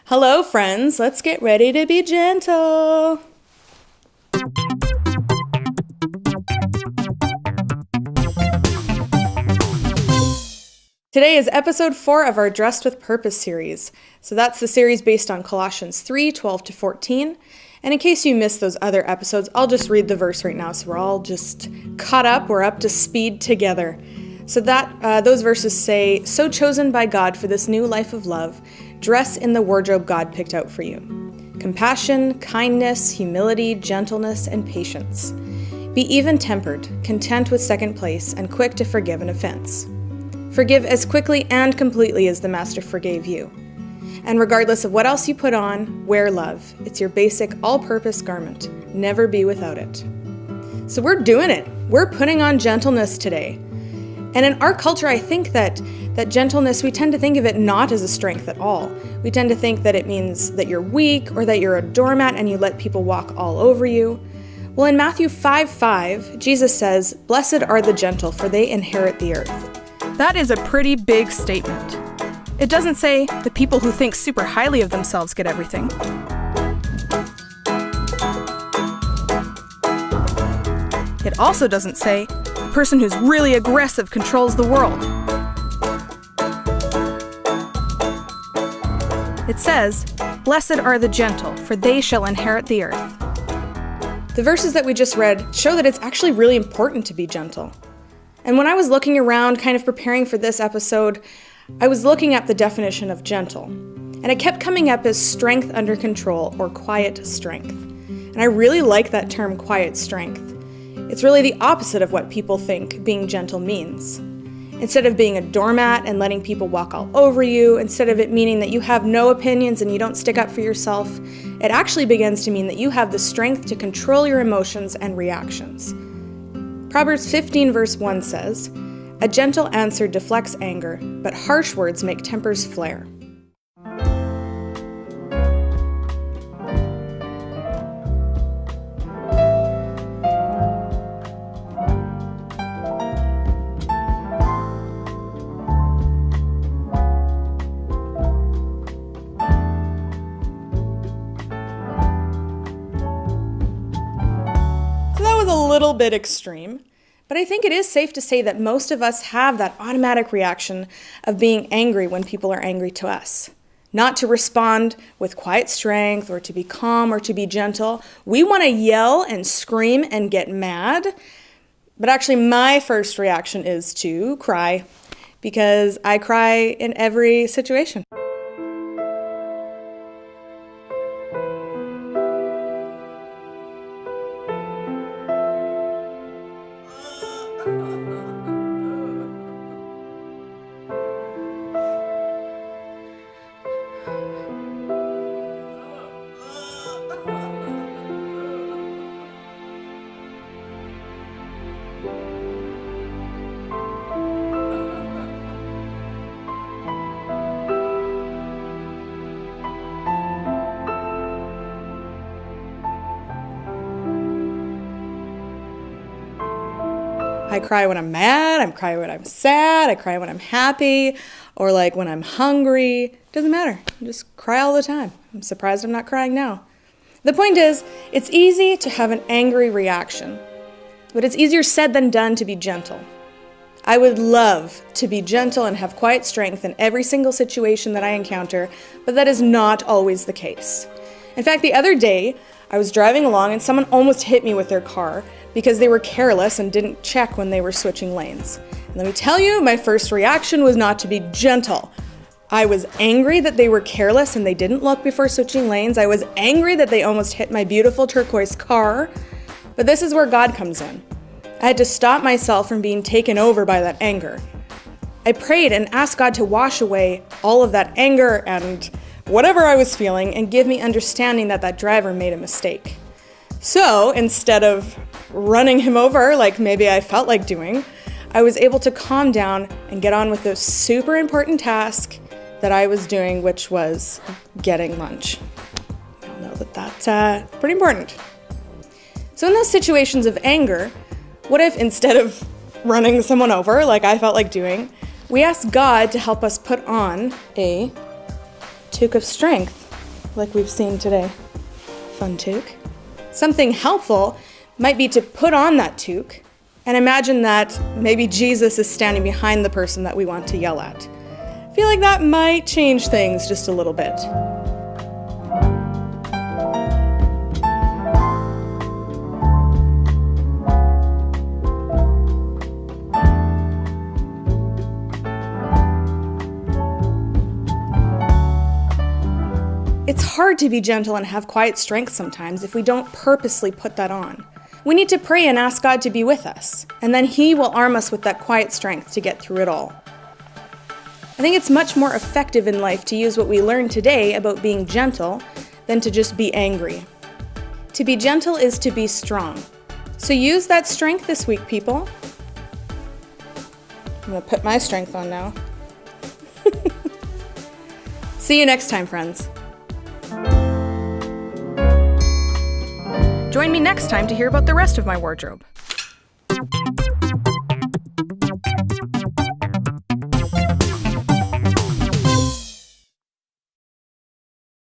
Hello, friends. Let's get ready to be gentle. Today is episode 4 of our Dressed with Purpose series. So that's the series based on Colossians 3:12-14. And in case you missed those other episodes, I'll just read the verse right now so we're all just caught up. We're up to speed together. So those verses say, "So chosen by God for this new life of love, dress in the wardrobe God picked out for you. Compassion, kindness, humility, gentleness, and patience. Be even-tempered, content with second place, and quick to forgive an offense. Forgive as quickly and completely as the Master forgave you. And regardless of what else you put on, wear love. It's your basic all-purpose garment. Never be without it." So we're doing it. We're putting on gentleness today. And in our culture, I think that gentleness, we tend to think of it not as a strength at all. We tend to think that it means that you're weak or that you're a doormat and you let people walk all over you. Well, in Matthew 5:5, Jesus says, "Blessed are the gentle, for they inherit the earth." That is a pretty big statement. It doesn't say the people who think super highly of themselves get everything. It also doesn't say the person who's really aggressive controls the world. It says, "Blessed are the gentle, for they shall inherit the earth." The verses that we just read show that it's actually really important to be gentle. And when I was looking around, kind of preparing for this episode, I was looking at the definition of gentle. And it kept coming up as strength under control or quiet strength. And I really like that term, quiet strength. It's really the opposite of what people think being gentle means. Instead of being a doormat and letting people walk all over you, instead of it meaning that you have no opinions and you don't stick up for yourself, it actually begins to mean that you have the strength to control your emotions and reactions. Proverbs 15 verse 1 says, "A gentle answer deflects anger, but harsh words make tempers flare." A little bit extreme, but I think it is safe to say that most of us have that automatic reaction of being angry when people are angry to us. Not to respond with quiet strength or to be calm or to be gentle. We want to yell and scream and get mad, but actually my first reaction is to cry, because I cry in every situation. I cry when I'm mad, I cry when I'm sad, I cry when I'm happy, or like when I'm hungry. Doesn't matter. I just cry all the time. I'm surprised I'm not crying now. The point is, it's easy to have an angry reaction, but it's easier said than done to be gentle. I would love to be gentle and have quiet strength in every single situation that I encounter, but that is not always the case. In fact, the other day, I was driving along and someone almost hit me with their car because they were careless and didn't check when they were switching lanes. And let me tell you, my first reaction was not to be gentle. I was angry that they were careless and they didn't look before switching lanes. I was angry that they almost hit my beautiful turquoise car. But this is where God comes in. I had to stop myself from being taken over by that anger. I prayed and asked God to wash away all of that anger and whatever I was feeling and give me understanding that that driver made a mistake. So instead of running him over like maybe I felt like doing, I was able to calm down and get on with the super important task that I was doing, which was getting lunch. We all know that that's pretty important. So in those situations of anger, what if instead of running someone over like I felt like doing, we ask God to help us put on a toque of strength like we've seen today. Fun toque. Something helpful might be to put on that toque and imagine that maybe Jesus is standing behind the person that we want to yell at. I feel like that might change things just a little bit. It's hard to be gentle and have quiet strength sometimes if we don't purposely put that on. We need to pray and ask God to be with us, and then He will arm us with that quiet strength to get through it all. I think it's much more effective in life to use what we learned today about being gentle than to just be angry. To be gentle is to be strong. So use that strength this week, people. I'm going to put my strength on now. See you next time, friends. Join me next time to hear about the rest of my wardrobe.